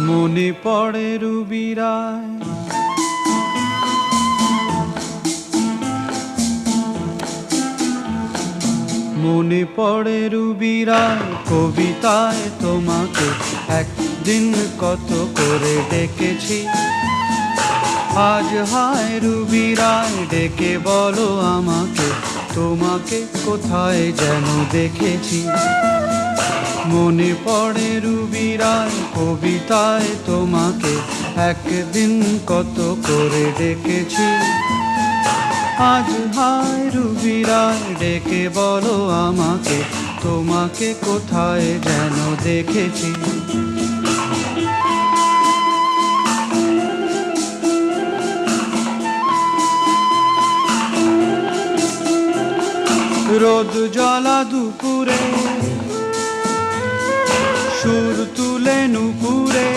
মনে পড়ে রুবিরায়, মনে পড়ে রুবিরায় কবিতায় তোমাকে একদিন কত করে ডেকেছি। আজ হায় রুবিরায় ডেকে বলো আমাকে, তোমাকে কোথায় যেন দেখেছি। মনে পড়ে রুবিরায় কবিতায় তোমাকে একদিন কত করে ডেকেছি। আজ হায় রুবিরায় ডেকে বলো আমাকে, তোমাকে কোথায় যেন দেখেছি। রোদ জ্বলা দুপুরে সুর তুলে নুপুরে